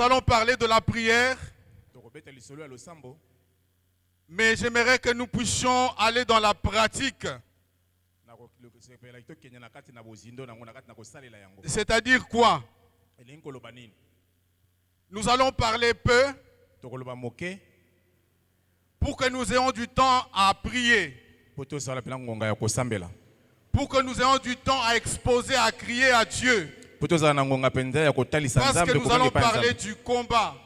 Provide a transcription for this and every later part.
allons parler de la prière. Mais j'aimerais que nous puissions aller dans la pratique. C'est-à-dire quoi? Nous allons parler peu pour que nous ayons du temps à prier. Pour que nous ayons du temps à exposer, à crier à Dieu. Parce que nous allons parler du combat.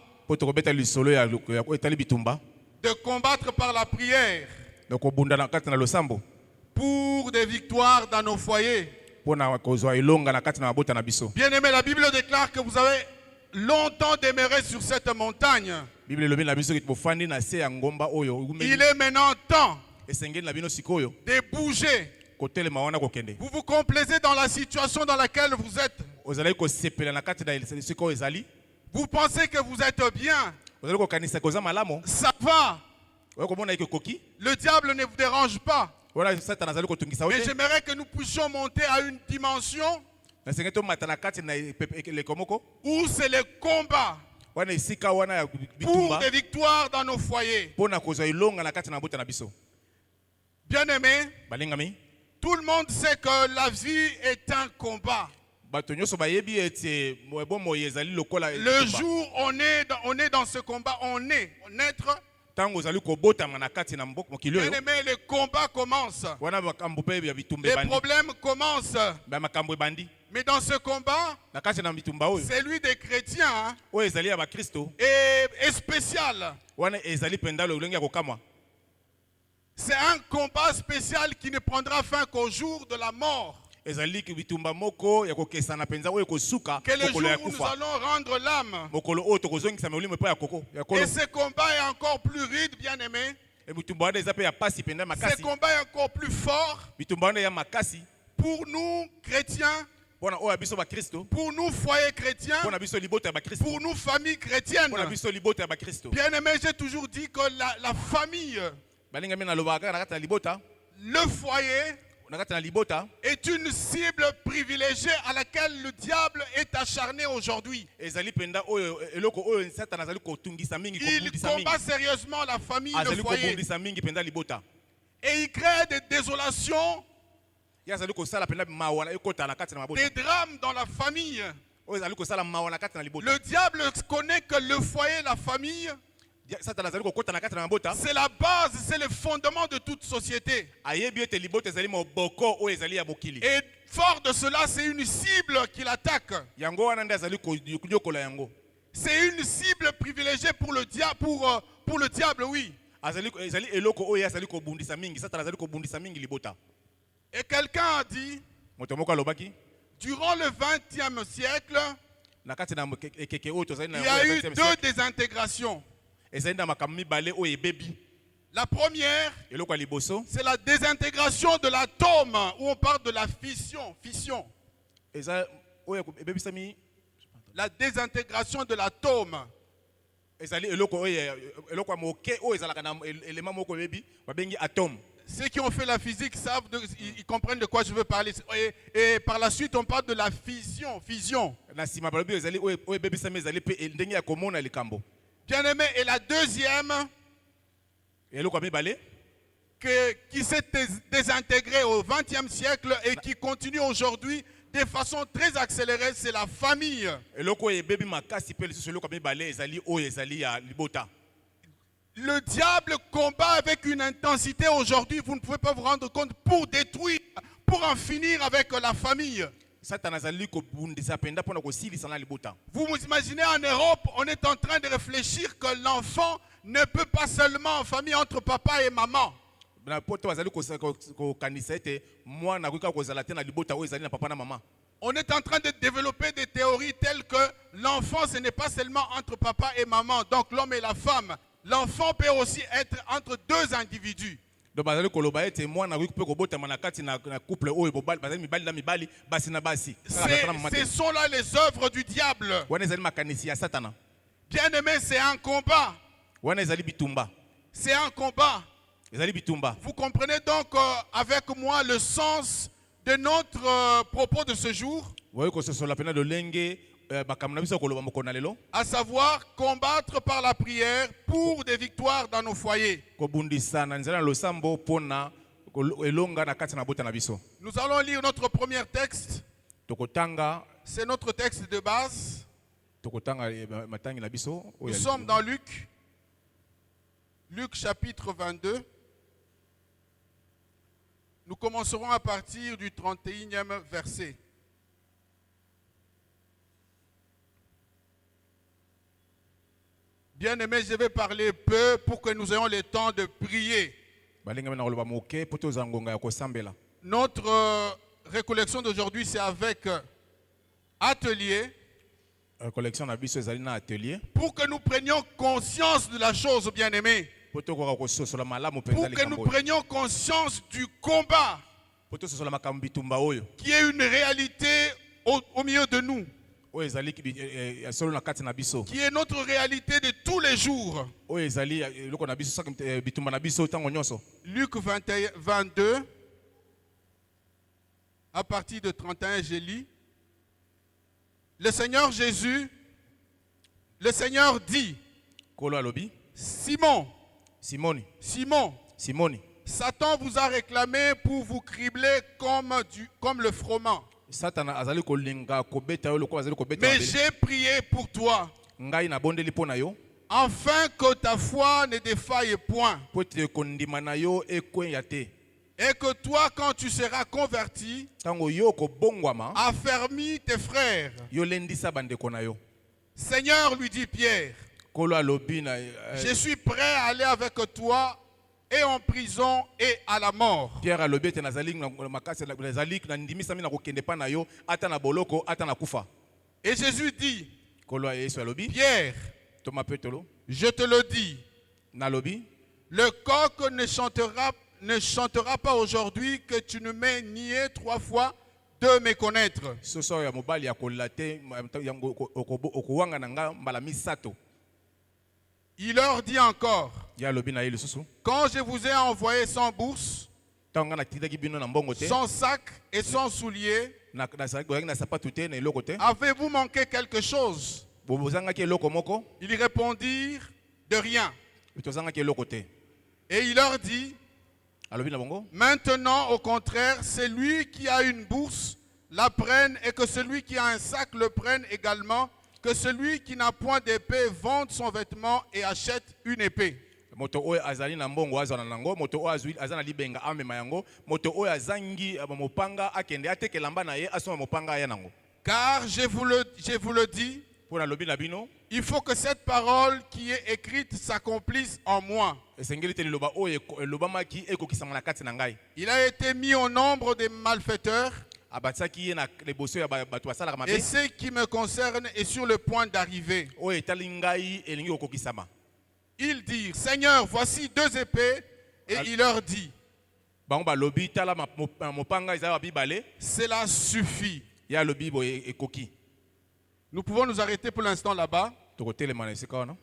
De combattre par la prière. Pour des victoires dans nos foyers. Bien aimé, la Bible déclare que vous avez longtemps demeuré sur cette montagne. Il est maintenant temps de bouger. Vous vous complaisez dans la situation dans laquelle vous êtes. Vous pensez que vous êtes bien. Ça va. Le diable ne vous dérange pas. Mais j'aimerais que nous puissions monter à une dimension où c'est le combat pour des victoires dans nos foyers. Bien aimé, tout le monde sait que la vie est un combat. Le jour où on est dans ce combat, on est naître. Bien aimé, le combat commence. Les problèmes commencent. Mais dans ce combat, celui des chrétiens est spécial. C'est un combat spécial qui ne prendra fin qu'au jour de la mort. Que le jour où nous allons rendre l'âme. Et ce combat est encore plus rude, bien aimé. Ce combat est encore plus fort pour nous chrétiens, pour nous foyers chrétiens, pour nous familles chrétiennes. Bien aimé, j'ai toujours dit que la famille, le foyer, est une cible privilégiée à laquelle le diable est acharné aujourd'hui. Il combat sérieusement la famille, le foyer. Et il crée des désolations, des drames dans la famille. Le diable connaît que le foyer, la famille, c'est la base, c'est le fondement de toute société. Et fort de cela, c'est une cible qu'il attaque. C'est une cible privilégiée pour le diable, oui. Et quelqu'un a dit, durant le XXe siècle, il y a eu deux désintégrations. La première, c'est la désintégration de l'atome, où on parle de la fission. La désintégration de l'atome. Ceux qui ont fait la physique savent, ils comprennent de quoi je veux parler. Et par la suite, on parle de la fission. Bien aimé, et la deuxième, qui s'est désintégrée au XXe siècle et qui continue aujourd'hui de façon très accélérée, c'est la famille. Le diable combat avec une intensité aujourd'hui, vous ne pouvez pas vous rendre compte, pour détruire, pour en finir avec la famille. Vous vous imaginez, en Europe, on est en train de réfléchir que l'enfant ne peut pas seulement en famille entre papa et maman. On est en train de développer des théories telles que l'enfant, ce n'est pas seulement entre papa et maman, donc l'homme et la femme. L'enfant peut aussi être entre deux individus. Ce sont là les œuvres du diable. Bien aimé, c'est un combat. C'est un combat. Vous comprenez donc avec moi le sens de notre propos de ce jour. à savoir combattre par la prière pour des victoires dans nos foyers. Nous allons lire notre premier texte. C'est notre texte de base. Nous sommes dans Luc. Luc chapitre 22. Nous commencerons à partir du 31e verset. Bien aimé, je vais parler peu pour que nous ayons le temps de prier. Notre récollection d'aujourd'hui, c'est avec atelier. Pour que nous prenions conscience de la chose, bien aimé. Pour que nous prenions conscience du combat qui est une réalité au milieu de nous. Qui est notre réalité de tous les jours. Luc 22, à partir de 31, je lis. Le Seigneur Jésus, le Seigneur dit, Simon, Satan vous a réclamé pour vous cribler comme le froment. Mais j'ai prié pour toi, afin que ta foi ne défaille point. Et que toi, quand tu seras converti, affermis tes frères. Seigneur, lui dit Pierre, je suis prêt à aller avec toi et en prison et à la mort. Et Jésus dit, Pierre, je te le dis, le coq ne chantera pas aujourd'hui que tu ne m'aies nié 3 fois de me connaître. Il leur dit encore, quand je vous ai envoyé sans bourse, sans sac et sans souliers, avez-vous manqué quelque chose? Ils répondirent, de rien. Et il leur dit, maintenant au contraire, celui qui a une bourse la prenne et que celui qui a un sac le prenne également. Que celui qui n'a point d'épée vende son vêtement et achète une épée. Car je vous le dis, il faut que cette parole qui est écrite s'accomplisse en moi. Il a été mis au nombre des malfaiteurs. Et ce qui me concerne est sur le point d'arriver. Ils dirent, Seigneur, voici 2 épées. Et il leur dit, cela suffit. Nous pouvons nous arrêter pour l'instant là-bas.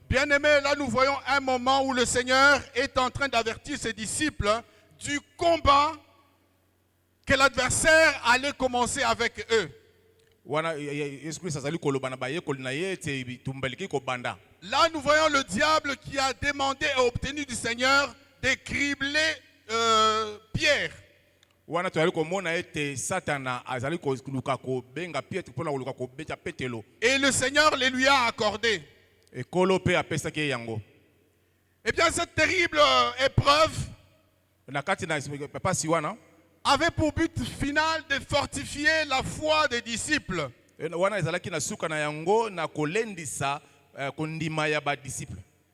Bien aimé, là nous voyons un moment où le Seigneur est en train d'avertir ses disciples du combat que l'adversaire allait commencer avec eux. Là, nous voyons le diable qui a demandé et obtenu du Seigneur de cribler Pierre. Et le Seigneur les lui a accordé. Eh bien, cette terrible épreuve avait pour but final de fortifier la foi des disciples.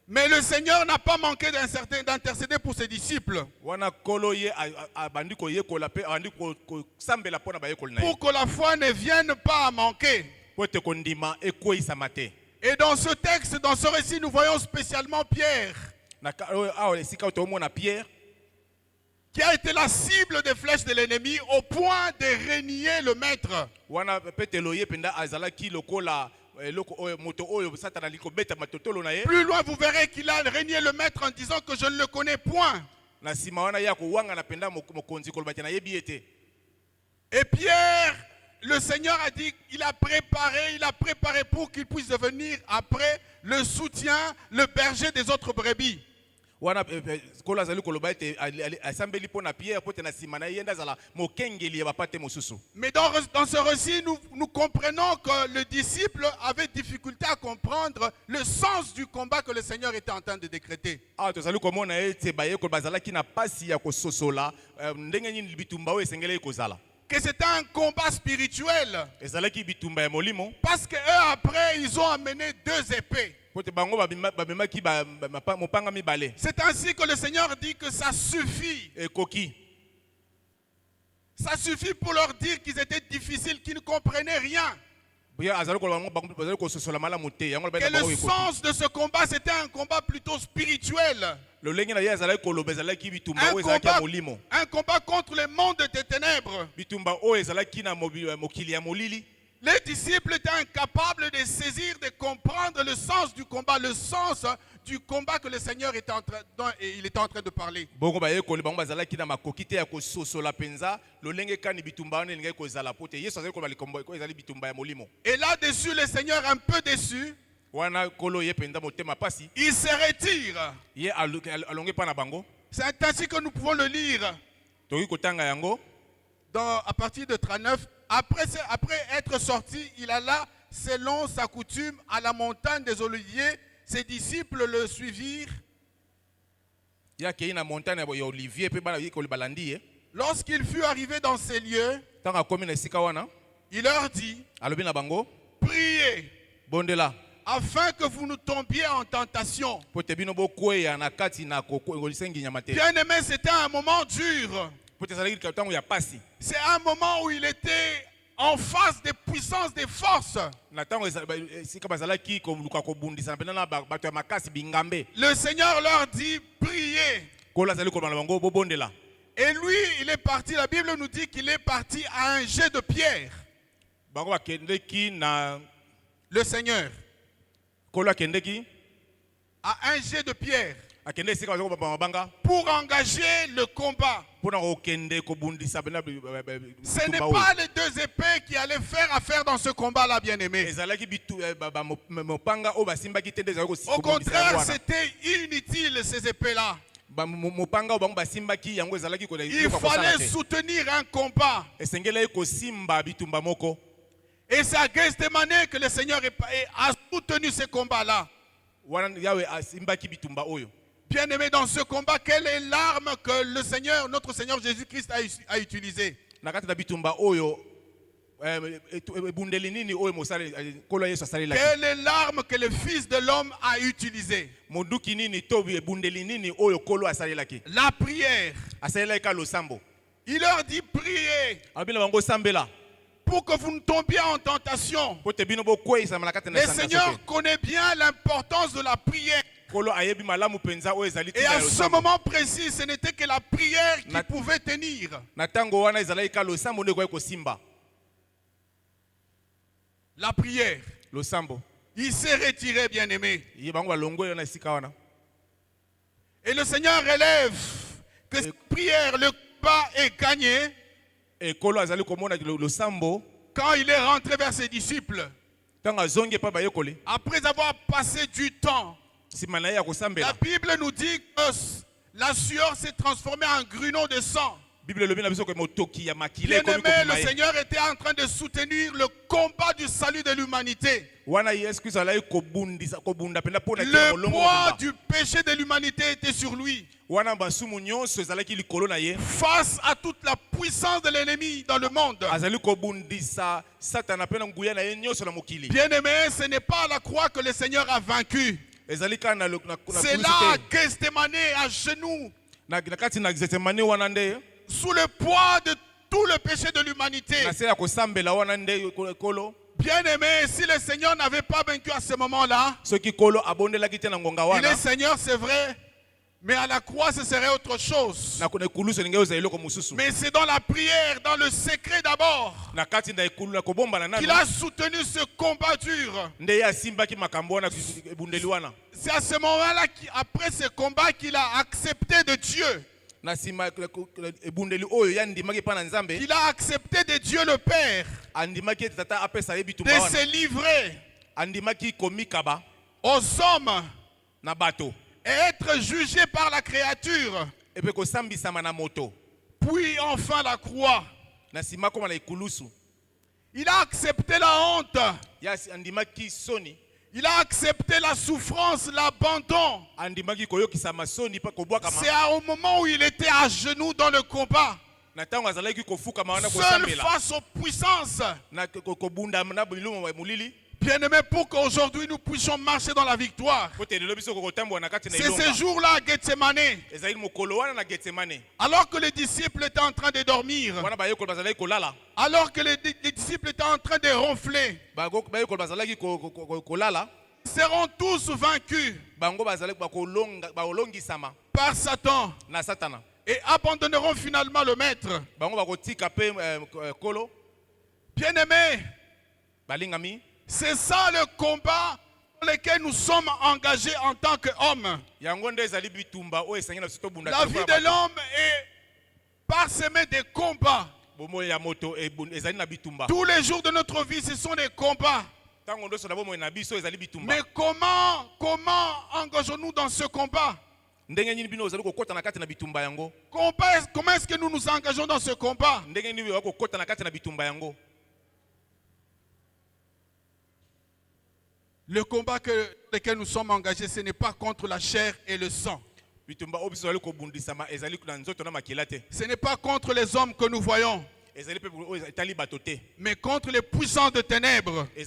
Mais le Seigneur n'a pas manqué d'intercéder pour ses disciples. Pour que la foi ne vienne pas à manquer. Et dans ce texte, dans ce récit, nous voyons spécialement Pierre, qui a été la cible des flèches de l'ennemi au point de renier le maître. Plus loin, vous verrez qu'il a renié le maître en disant que je ne le connais point. Et Pierre le Seigneur a dit qu'il a préparé pour qu'il puisse devenir après le soutien, le berger des autres brebis. Mais dans ce récit, nous comprenons que le disciple avait difficulté à comprendre le sens du combat que le Seigneur était en train de décréter. Que c'était un combat spirituel. Parce qu'eux après, ils ont amené 2 épées. C'est ainsi que le Seigneur dit que ça suffit. Ça suffit pour leur dire qu'ils étaient difficiles, qu'ils ne comprenaient rien. Que le sens de ce combat, c'était un combat plutôt spirituel. Un combat contre le monde des ténèbres. Les disciples étaient incapables de saisir, de comprendre le sens du combat que le Seigneur était en train de parler. Et là-dessus, le Seigneur un peu déçu, il se retire. C'est ainsi que nous pouvons le lire à partir de 39. Après être sorti, il alla selon sa coutume à la montagne des Oliviers. Ses disciples le suivirent. Lorsqu'il fut arrivé dans ces lieux, il leur dit, priez afin que vous ne tombiez en tentation. Bien aimé, c'était un moment dur. C'est un moment où il était en face des puissances, des forces. Le Seigneur leur dit, priez. Et lui, il est parti, la Bible nous dit qu'il est parti à un jet de pierre. Le Seigneur. À un jet de pierre. Pour engager le combat. Ce n'est pas les 2 épées qui allaient faire affaire dans ce combat-là, bien-aimé. Au contraire, c'était inutile ces épées-là. Il fallait soutenir un combat. Et c'est à Gethsemane que le Seigneur a soutenu ce combat-là. Bien-aimé, dans ce combat, quelle est l'arme que le Seigneur, notre Seigneur Jésus-Christ a utilisée? Quelle est l'arme que le Fils de l'homme a utilisée? La prière. Il leur dit priez pour que vous ne tombiez en tentation. Le Seigneur connaît bien l'importance de la prière. Et à ce moment précis, ce n'était que la prière qui pouvait tenir. La prière. Il s'est retiré, bien-aimé. Et le Seigneur relève que cette prière, le combat est gagné. Quand il est rentré vers ses disciples, après avoir passé du temps, la Bible nous dit que la sueur s'est transformée en grumeaux de sang. Bien-aimé, le Seigneur était en train de soutenir le combat du salut de l'humanité. Le poids du péché de l'humanité était sur lui. Face à toute la puissance de l'ennemi dans le monde. Bien-aimé, ce n'est pas à la croix que le Seigneur a vaincu. C'est là, Gethsemane, à genoux, sous le poids de tout le péché de l'humanité. Bien-aimé, si le Seigneur n'avait pas vaincu à ce moment-là, il est Seigneur, c'est vrai, mais à la croix, ce serait autre chose. Mais c'est dans la prière, dans le secret d'abord, qu'il a soutenu ce combat dur. C'est à ce moment-là, après ce combat, qu'il a accepté de Dieu qu'il a accepté de Dieu le Père de se livrer aux hommes et être jugé par la créature, puis enfin la croix. Il a accepté la honte. Il a accepté la souffrance, l'abandon. C'est au moment où il était à genoux dans le combat, seul face aux puissances. Bien-aimé, pour qu'aujourd'hui nous puissions marcher dans la victoire. C'est ce jour-là à Gethsemane, alors que les disciples étaient en train de dormir, alors que les disciples étaient en train de ronfler, ils seront tous vaincus par Satan et abandonneront finalement le maître. Bien-aimé, c'est ça le combat dans lequel nous sommes engagés en tant qu'hommes. La vie de l'homme est parsemée de combats. Tous les jours de notre vie, ce sont des combats. Mais comment engageons-nous dans ce combat? Comment est-ce que nous nous engageons dans ce combat? Le combat dans lequel nous sommes engagés, ce n'est pas contre la chair et le sang. Ce n'est pas contre les hommes que nous voyons, mais contre les puissants de ténèbres. Je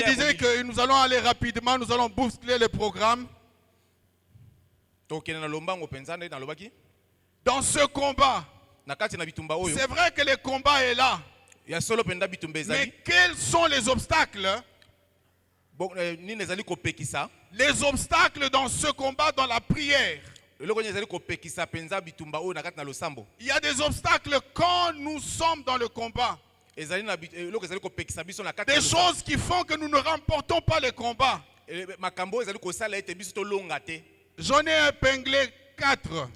disais que nous allons aller rapidement, nous allons bousculer le programme. Dans ce combat, c'est vrai que le combat est là. Mais quels sont les obstacles? Les obstacles dans ce combat, dans la prière. Il y a des obstacles quand nous sommes dans le combat. Des choses qui font que nous ne remportons pas le combat. J'en ai épinglé 4.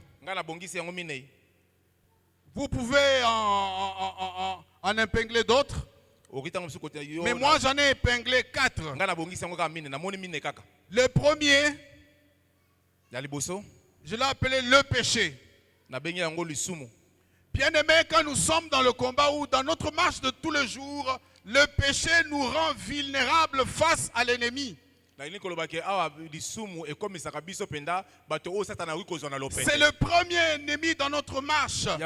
Vous pouvez en épingler d'autres. Mais moi j'en ai épinglé 4. Le premier, je l'ai appelé le péché. Bien-aimé, quand nous sommes dans le combat ou dans notre marche de tous les jours, le péché nous rend vulnérables face à l'ennemi. C'est le premier ennemi dans notre marche. Le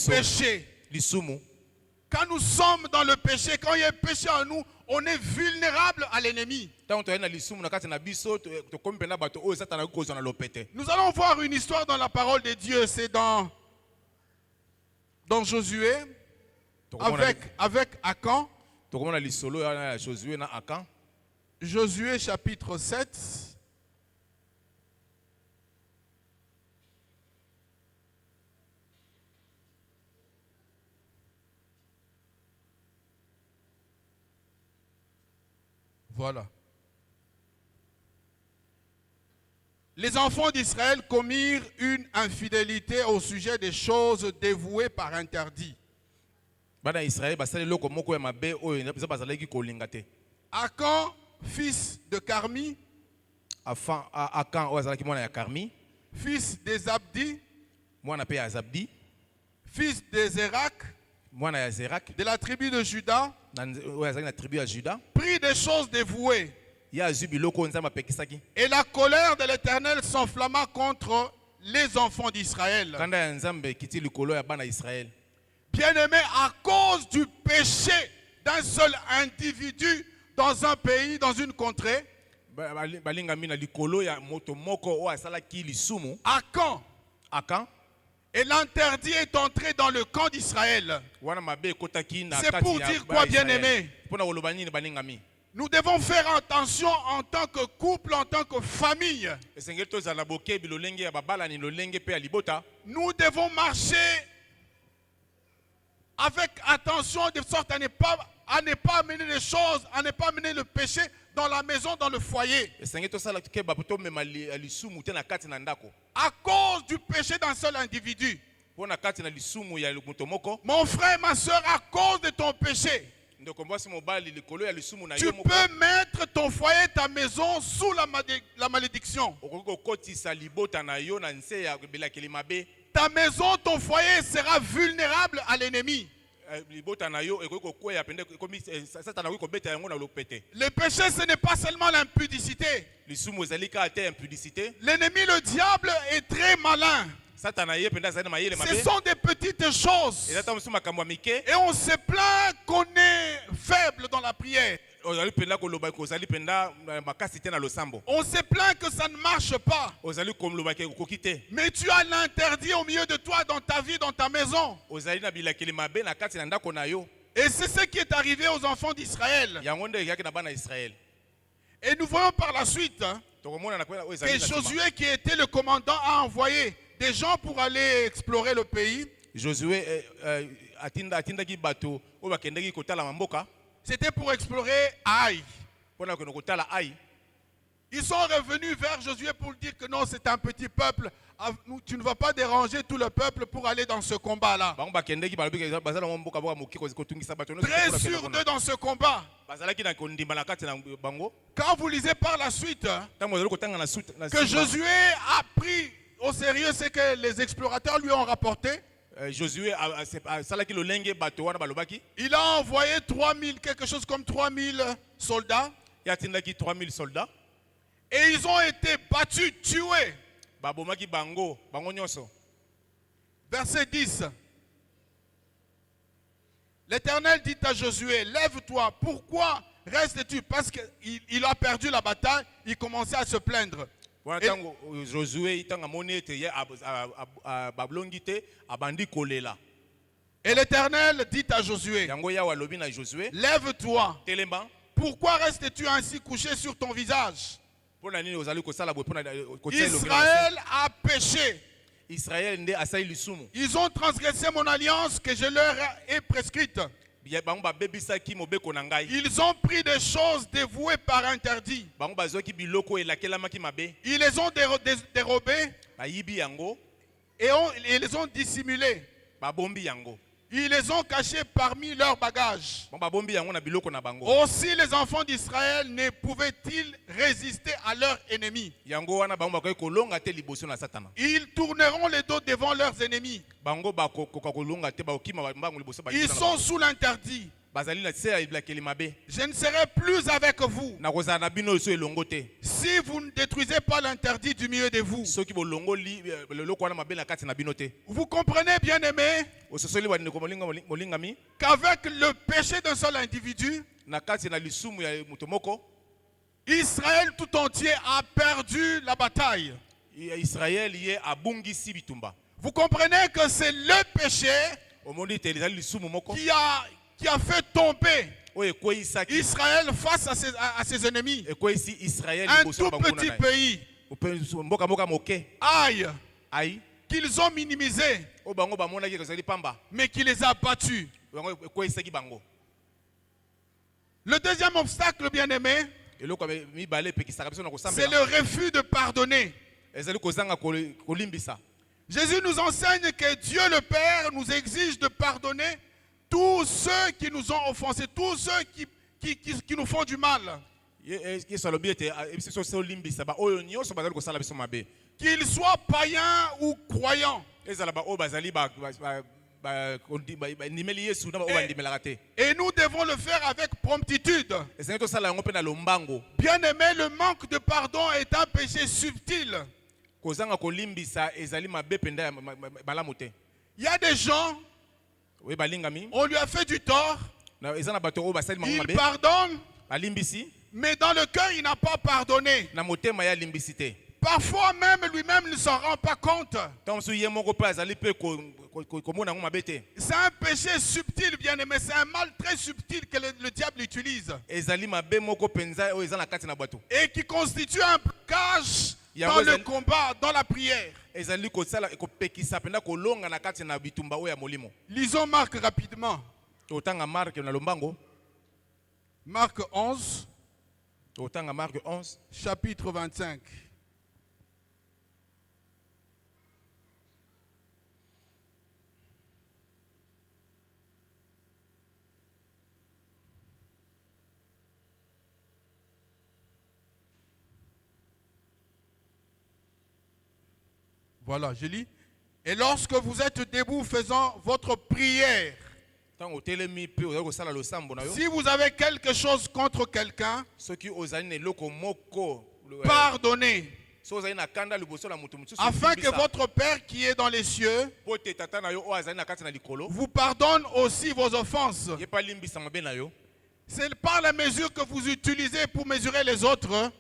péché. Quand nous sommes dans le péché, quand il y a péché en nous, on est vulnérable à l'ennemi. Nous allons voir une histoire dans la parole de Dieu. C'est dans Josué avec Akan. Josué chapitre 7. Voilà. Les enfants d'Israël commirent une infidélité au sujet des choses dévouées par interdit. Akan, fils de Carmi, fils d'Ezabdi, fils de Zérak, de la tribu de Juda, prit des choses dévouées. Et la colère de l'Éternel s'enflamma contre les enfants d'Israël. Bien-aimé, à cause du péché d'un seul individu dans un pays, dans une contrée, Akan, et l'interdit est entré dans le camp d'Israël. C'est pour dire quoi, bien-aimé? Nous devons faire attention en tant que couple, en tant que famille. Nous devons marcher avec attention de sorte à ne pas amener les choses, à ne pas amener le péché dans la maison, dans le foyer. À cause du péché d'un seul individu. Mon frère, ma soeur, à cause de ton péché, tu peux mettre ton foyer, ta maison sous la malédiction. Ta maison, ton foyer sera vulnérable à l'ennemi. Le péché, ce n'est pas seulement l'impudicité. L'ennemi, le diable, est très malin. Ce sont des petites choses. Et on se plaint qu'on est faible dans la prière. On se plaint que ça ne marche pas. Mais tu as l'interdit au milieu de toi, dans ta vie, dans ta maison. Et c'est ce qui est arrivé aux enfants d'Israël. Et nous voyons par la suite que Josué, qui était le commandant, a envoyé des gens pour aller explorer le pays. C'était pour explorer Haï. Ils sont revenus vers Josué pour dire que non, c'est un petit peuple. Tu ne vas pas déranger tout le peuple pour aller dans ce combat-là. Très sûr d'eux dans ce combat. Quand vous lisez par la suite que Josué a pris au sérieux ce que les explorateurs lui ont rapporté, il a envoyé 3000, quelque chose comme 3000 soldats. Et ils ont été battus, tués. Verset 10. L'Éternel dit à Josué, lève-toi, pourquoi restes-tu? Parce qu'il a perdu la bataille, il commençait à se plaindre. Et l'Éternel dit à Josué, lève-toi, pourquoi restes-tu ainsi couché sur ton visage? Israël a péché. Ils ont transgressé mon alliance que je leur ai prescrite. Ils ont pris des choses dévouées par interdit. Ils les ont dérobées et les ont dissimulées. Ils les ont cachés parmi leurs bagages. Aussi les enfants d'Israël ne pouvaient-ils résister à leurs ennemis. Ils tourneront les dos devant leurs ennemis. Ils sont sous l'interdit. Je ne serai plus avec vous si vous ne détruisez pas l'interdit du milieu de vous. Vous comprenez, bien aimé, qu'avec le péché d'un seul individu, Israël tout entier a perdu la bataille. Vous comprenez que c'est le péché qui a fait tomber Israël face à ses ennemis. Un tout petit pays, Haï, qu'ils ont minimisé, mais qui les a battus. Le deuxième obstacle, bien aimé, c'est le refus de pardonner. Jésus nous enseigne que Dieu le Père nous exige de pardonner tous ceux qui nous ont offensés, tous ceux qui nous font du mal. Qu'ils soient païens ou croyants. Et nous devons le faire avec promptitude. Bien aimé, le manque de pardon est un péché subtil. Il y a des gens, on lui a fait du tort, il pardonne, mais dans le cœur il n'a pas pardonné. Parfois même lui-même ne s'en rend pas compte. C'est un péché subtil, bien aimé, c'est un mal très subtil que le diable utilise. Et qui constitue un blocage dans le combat, dans la prière. Lisons Marc rapidement. Marc 11. Marc 11. Chapitre 25. Voilà, je lis. Et lorsque vous êtes debout faisant votre prière, si vous avez quelque chose contre quelqu'un, pardonnez, afin que votre Père qui est dans les cieux vous pardonne aussi vos offenses. C'est par la mesure que vous utilisez pour mesurer les autres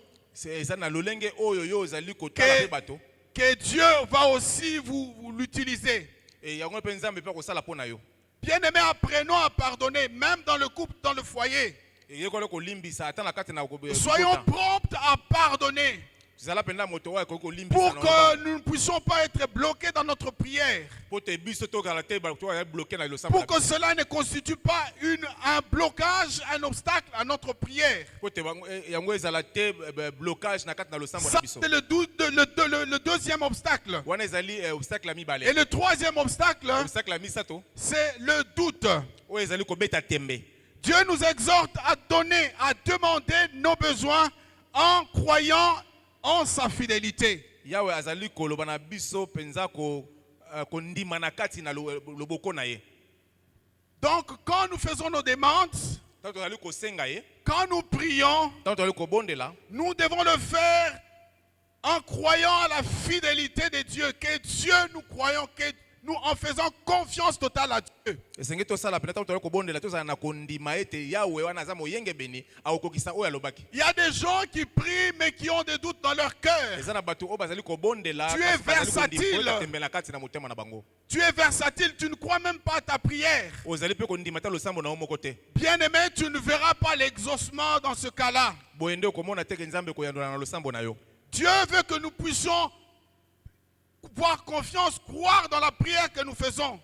que Dieu va aussi vous l'utiliser. Bien-aimés, apprenons à pardonner, même dans le couple, dans le foyer. Soyons prompts à pardonner pour que nous ne puissions pas être bloqués dans notre prière. Pour que cela ne constitue pas un blocage, un obstacle à notre prière. Ça, c'est le deuxième obstacle. Et le troisième obstacle, c'est le doute. Dieu nous exhorte à donner, à demander nos besoins en croyant en sa fidélité. Donc, quand nous faisons nos demandes, quand nous prions, nous devons le faire en croyant à la fidélité de Dieu, que Dieu, nous croyons, que nous en faisant confiance totale à Dieu. Il y a des gens qui prient mais qui ont des doutes dans leur cœur. Tu es versatile. Tu es versatile, tu ne crois même pas à ta prière. Bien-aimé, tu ne verras pas l'exaucement dans ce cas-là. Dieu veut que nous puissions avoir confiance, croire dans la prière que nous faisons.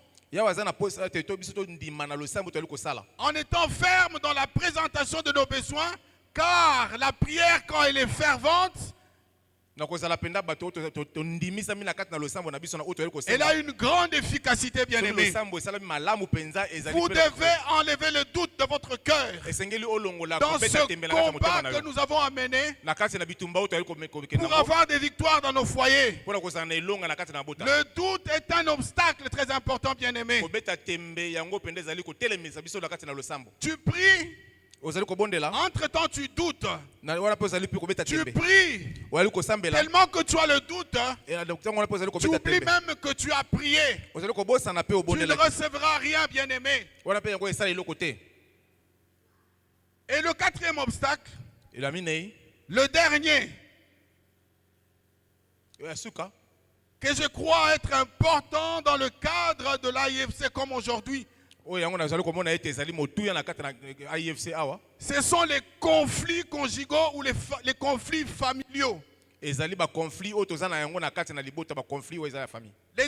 En étant ferme dans la présentation de nos besoins, car la prière, quand elle est fervente, elle a une grande efficacité, bien-aimé. Vous devez enlever le doute de votre cœur. Dans ce combat que nous avons amené pour avoir des victoires dans nos foyers, le doute est un obstacle très important, bien-aimé. Tu pries. Entre-temps, tu doutes. Tu pries. Tellement que tu as le doute, tu oublies même que tu as prié. Tu ne recevras rien, bien-aimé. Et le quatrième obstacle, le dernier, que je crois être important dans le cadre de l'AIFC comme aujourd'hui, ce sont les conflits conjugaux ou les conflits familiaux. Les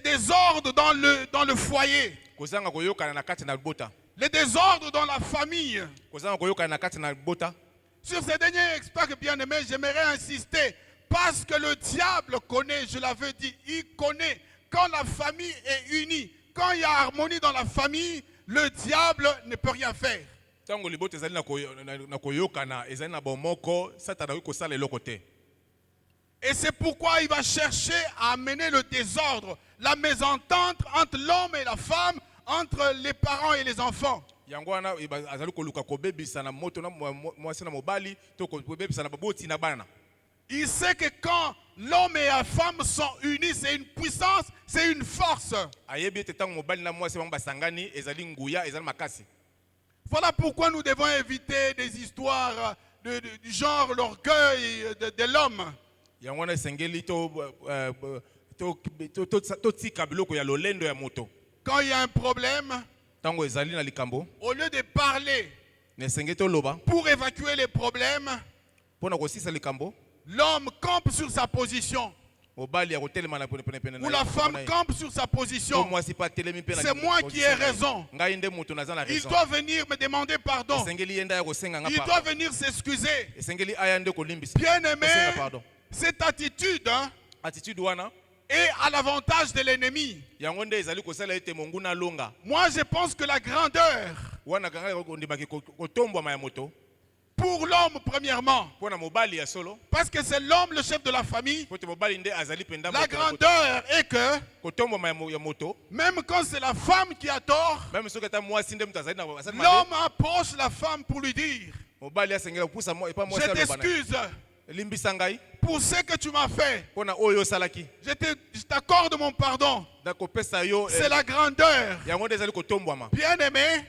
désordres dans le foyer. Les désordres dans la famille. Sur ces derniers aspects, bien aimés, j'aimerais insister. Parce que le diable connaît, je l'avais dit, il connaît. Quand la famille est unie, quand il y a harmonie dans la famille, le diable ne peut rien faire. Et c'est pourquoi il va chercher à amener le désordre, la mésentente entre l'homme et la femme, entre les parents et les enfants. Il sait que quand l'homme et la femme sont unis, c'est une puissance, c'est une force. Voilà pourquoi nous devons éviter des histoires du genre l'orgueil de l'homme. Quand il y a un problème, au lieu de parler pour évacuer les problèmes, l'homme campe sur sa position. où la femme campe sur sa position. C'est moi qui ai raison. Il doit venir me demander pardon. Il doit venir s'excuser. Bien aimé, cette attitude est à l'avantage de l'ennemi. Moi, je pense que la grandeur pour l'homme, premièrement, parce que c'est l'homme le chef de la famille, la grandeur est que même quand c'est la femme qui a tort, l'homme approche la femme pour lui dire: je t'excuse pour ce que tu m'as fait. Je t'accorde mon pardon. C'est la grandeur. Bien aimé,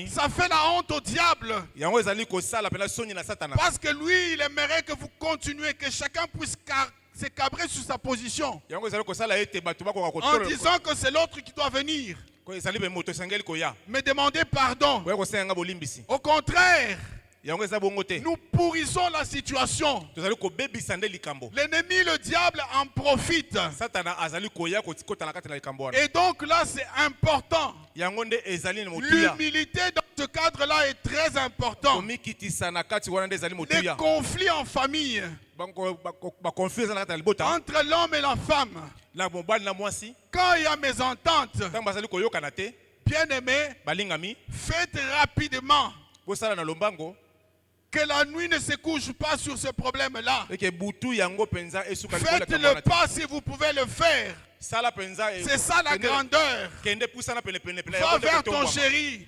ça fait la honte au diable. Parce que lui, il aimerait que vous continuiez, que chacun puisse se cabrer sur sa position, en disant que c'est l'autre qui doit venir me demander pardon. Au contraire, nous pourrissons la situation. L'ennemi, le diable, en profite. Et donc là, c'est important. L'humilité dans ce cadre-là est très important. Les conflits en famille, entre l'homme et la femme, quand il y a mésentente, bien aimé, faites rapidement que la nuit ne se couche pas sur ce problème-là. Faites-le pas si vous pouvez le faire. C'est ça la grandeur. Va vers ton chéri.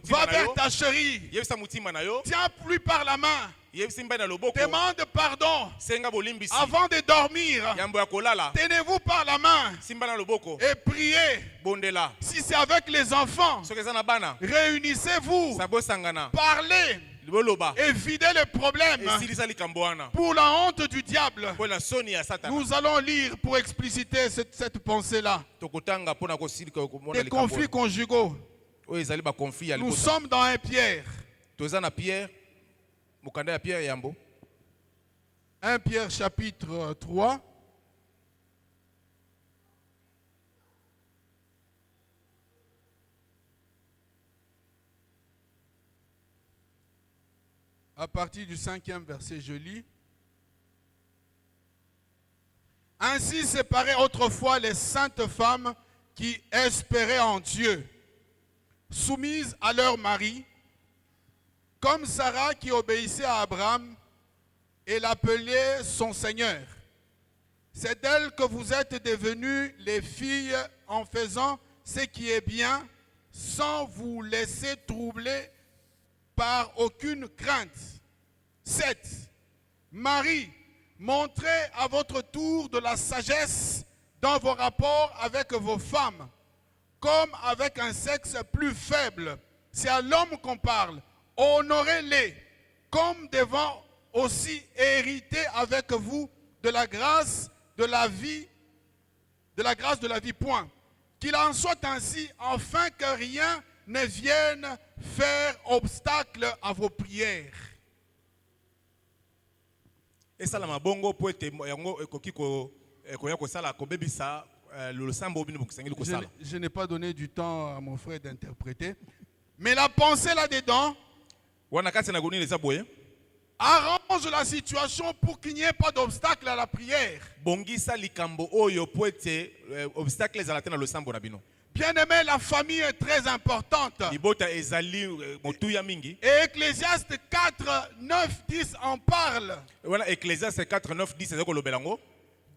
Va vers ta chérie. Tiens-lui par la main. Demande pardon avant de dormir. Tenez-vous par la main et priez. Si c'est avec les enfants, réunissez-vous, parlez et videz le problème pour la honte du diable. Nous allons lire pour expliciter cette pensée-là. Des conflits conjugaux. Nous sommes dans 1 Pierre. 1 Pierre chapitre 3. À partir du 5e verset, je lis. Ainsi séparaient autrefois les saintes femmes qui espéraient en Dieu, soumises à leur mari, comme Sarah qui obéissait à Abraham et l'appelait son Seigneur. C'est d'elle que vous êtes devenues les filles en faisant ce qui est bien, sans vous laisser troubler par aucune crainte. 7. Marie, montrez à votre tour de la sagesse dans vos rapports avec vos femmes, comme avec un sexe plus faible. C'est à l'homme qu'on parle. Honorez-les comme devant aussi hériter avec vous de la grâce de la vie, point. Qu'il en soit ainsi, afin que rien ne vienne faire obstacle à vos prières. Je n'ai pas donné du temps à mon frère d'interpréter. Mais la pensée là-dedans arrange la situation pour qu'il n'y ait pas d'obstacle à la prière. Bien aimé, la famille est très importante. Et Ecclésiaste 4, 9, 10 en parle.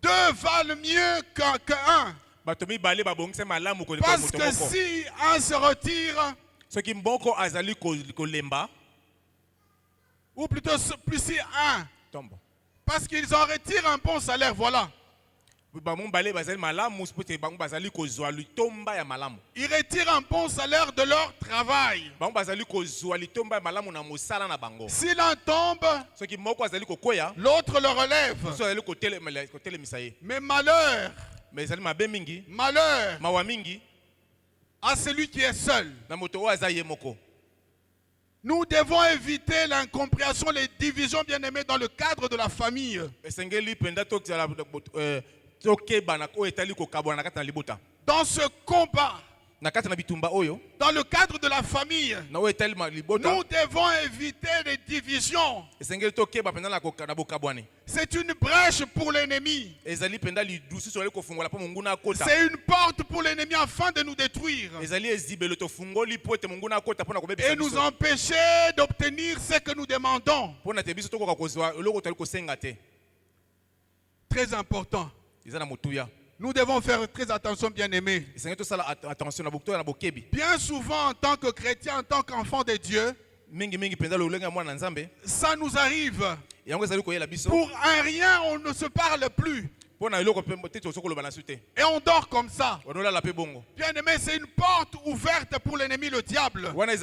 Deux valent mieux qu'un. Parce que si un se retire, ou plutôt plus si un, parce qu'ils en retirent un bon salaire, voilà. Ils retirent un bon salaire de leur travail. S'il en tombe, l'autre le relève. Mais malheur à celui qui est seul. Nous devons éviter l'incompréhension, les divisions, bien aimées, dans le cadre de la famille. Dans ce combat, dans le cadre de la famille, nous devons éviter les divisions. C'est une brèche pour l'ennemi. C'est une porte pour l'ennemi afin de nous détruire et nous empêcher d'obtenir ce que nous demandons. Très important. Nous devons faire très attention, bien-aimés. Bien souvent, en tant que chrétien, en tant qu'enfant de Dieu, ça nous arrive. Pour un rien, on ne se parle plus. Et on dort comme ça. Bien-aimé, c'est une porte ouverte pour l'ennemi, le diable. Vous ne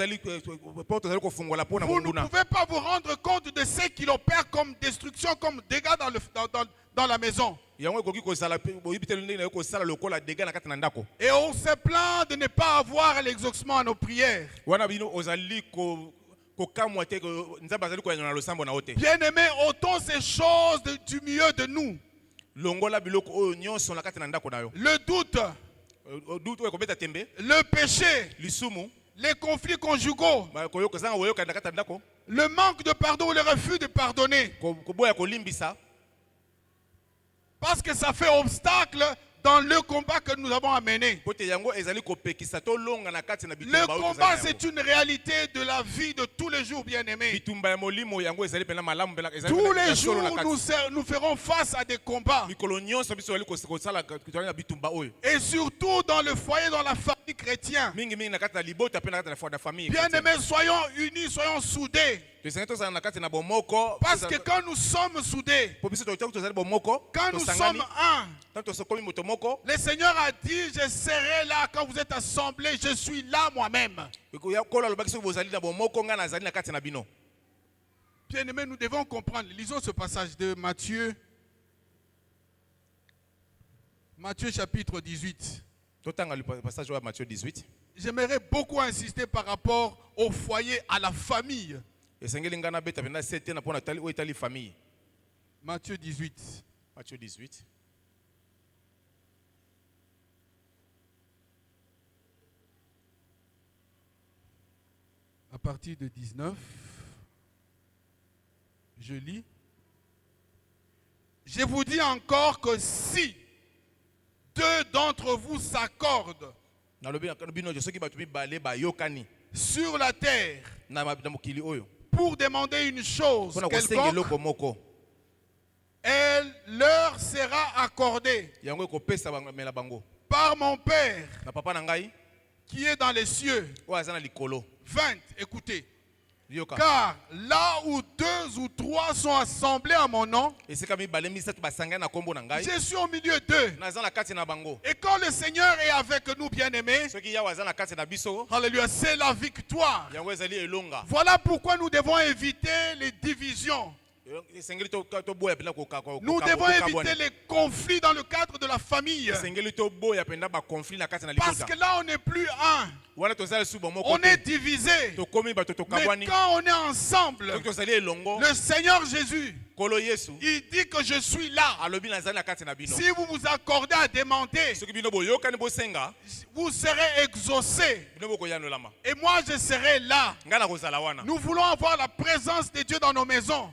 pouvez pas vous rendre compte de ce qu'il opère comme destruction, comme dégâts dans la maison. Et on se plaint de ne pas avoir l'exaucement à nos prières. Bien-aimés, ôtons ces choses du milieu de nous. Le doute, le péché, les conflits conjugaux, le manque de pardon ou le refus de pardonner. Parce que ça fait obstacle dans le combat que nous avons à mener. Le combat, c'est une réalité de la vie de tous les jours, bien-aimés. Tous les jours, nous ferons face à des combats. Et surtout dans le foyer, dans la famille chrétienne. Bien-aimés, soyons unis, soyons soudés. Parce que quand nous sommes soudés, quand nous sommes un, le Seigneur a dit, je serai là quand vous êtes assemblés, je suis là moi-même. Bien-aimés, nous devons comprendre. Lisons ce passage de Matthieu. Matthieu chapitre 18. J'aimerais beaucoup insister par rapport au foyer, à la famille. Matthieu 18. Matthieu 18. À partir de 19, je lis. Je vous dis encore que si deux d'entre vous s'accordent sur la terre pour demander une chose quelconque, elle leur sera accordée par mon Père qui est dans les cieux. 20, écoutez. Car là où deux ou trois sont assemblés à mon nom, je suis au milieu d'eux. Et quand le Seigneur est avec nous, bien-aimés, alléluia, c'est la victoire. Voilà pourquoi nous devons éviter les divisions. Nous devons éviter les conflits dans le cadre de la famille. Parce que là, on n'est plus un. On est divisé. Mais quand on est ensemble, le Seigneur Jésus, il dit que je suis là. Si vous vous accordez à demander, vous serez exaucés. Et moi, je serai là. Nous voulons avoir la présence de Dieu dans nos maisons.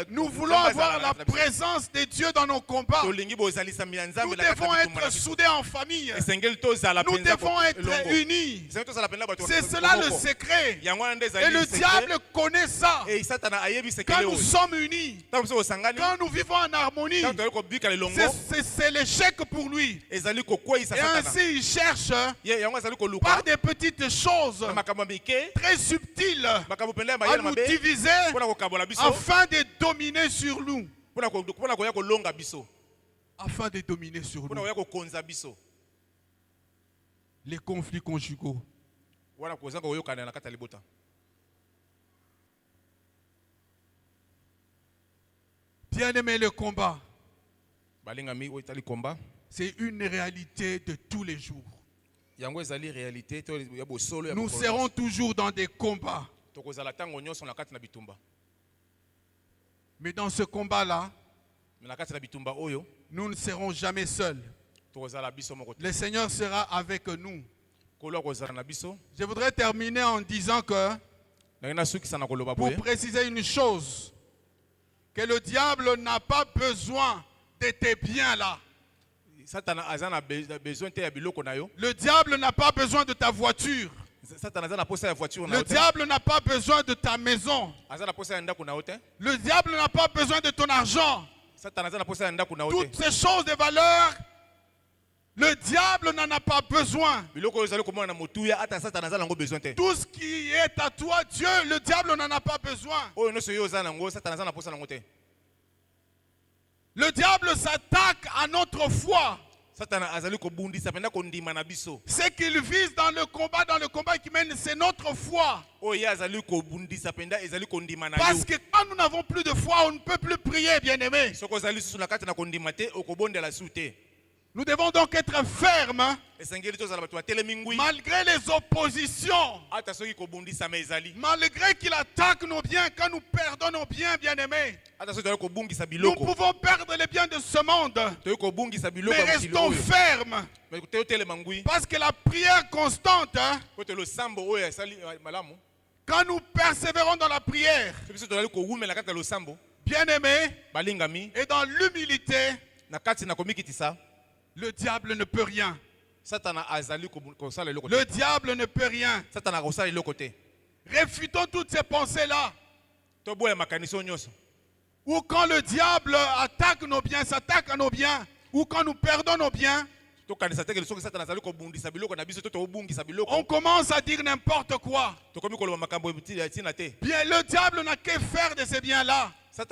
Nous voulons avoir la présence de Dieu dans nos combats. Nous devons être soudés en famille. Nous devons être unis. C'est cela le secret. Et le diable connaît ça. Quand nous sommes unis, quand nous vivons en harmonie, c'est l'échec pour lui. Et ainsi il cherche par des petites choses très subtiles à nous diviser afin de dominer sur nous. Afin de dominer sur nous. Les conflits conjugaux. Bien-aimé, le combat, c'est une réalité de tous les jours. Nous serons toujours dans des combats. Mais dans ce combat-là, nous ne serons jamais seuls. Le Seigneur sera avec nous. Je voudrais terminer en disant que, pour préciser une chose, que le diable n'a pas besoin de tes biens là. Le diable n'a pas besoin de ta voiture. Le diable n'a pas besoin de ta maison. Le diable n'a pas besoin de ton argent. Toutes ces choses de valeur, le diable n'en a pas besoin. Tout ce qui est à toi, Dieu, le diable n'en a pas besoin. Le diable s'attaque à notre foi. Ce qu'il vise dans le combat qu'il mène, c'est notre foi. Parce que quand nous n'avons plus de foi, on ne peut plus prier, bien-aimés. Nous devons donc être fermes malgré les oppositions, malgré qu'il attaque nos biens. Quand nous perdons nos biens, bien-aimés, nous pouvons perdre les biens de ce monde, mais restons fermes, parce que la prière constante, quand nous persévérons dans la prière, bien-aimés, et dans l'humilité, le diable ne peut rien. Le diable ne peut rien. Réfutons toutes ces pensées-là. Ou quand le diable attaque nos biens, s'attaque à nos biens, ou quand nous perdons nos biens, on commence à dire n'importe quoi. Bien, le diable n'a qu'à faire de ces biens-là. Ce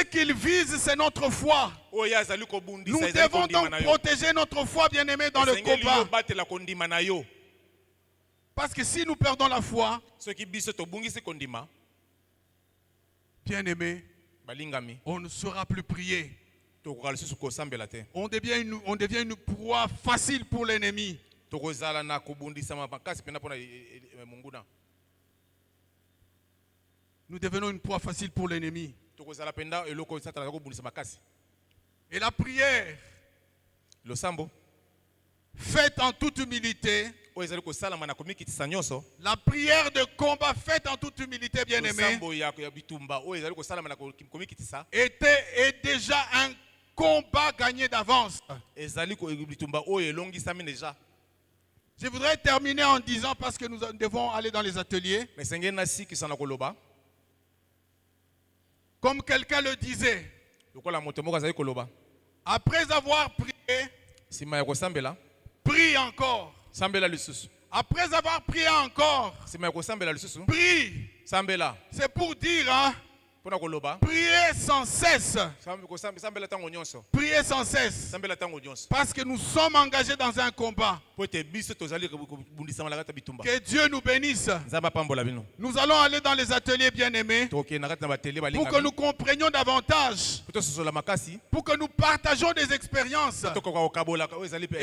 qu'il vise, c'est notre foi. Nous devons donc protéger notre foi, bien-aimés, dans le combat. Parce que si nous perdons la foi, bien-aimés, on ne saura plus prier. On devient une proie facile pour l'ennemi. Nous devenons une proie facile pour l'ennemi. Et la prière, faite en toute humilité, la prière de combat faite en toute humilité, bien-aimé, est déjà un combat gagné d'avance. Je voudrais terminer en disant, parce que nous devons aller dans les ateliers, comme quelqu'un le disait, après avoir prié, prie encore. Après avoir prié encore, prie. C'est pour dire, hein, priez sans cesse. Priez sans cesse. Parce que nous sommes engagés dans un combat. Que Dieu nous bénisse. Nous allons aller dans les ateliers, bien-aimés, pour que nous comprenions davantage, pour que nous partagions des expériences. Et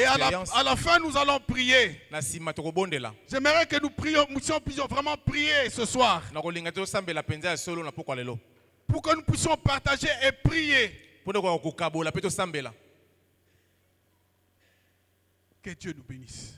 à la fin, nous allons prier. J'aimerais que nous puissions vraiment prier ce soir, pour que nous puissions partager et prier. Que Dieu nous bénisse.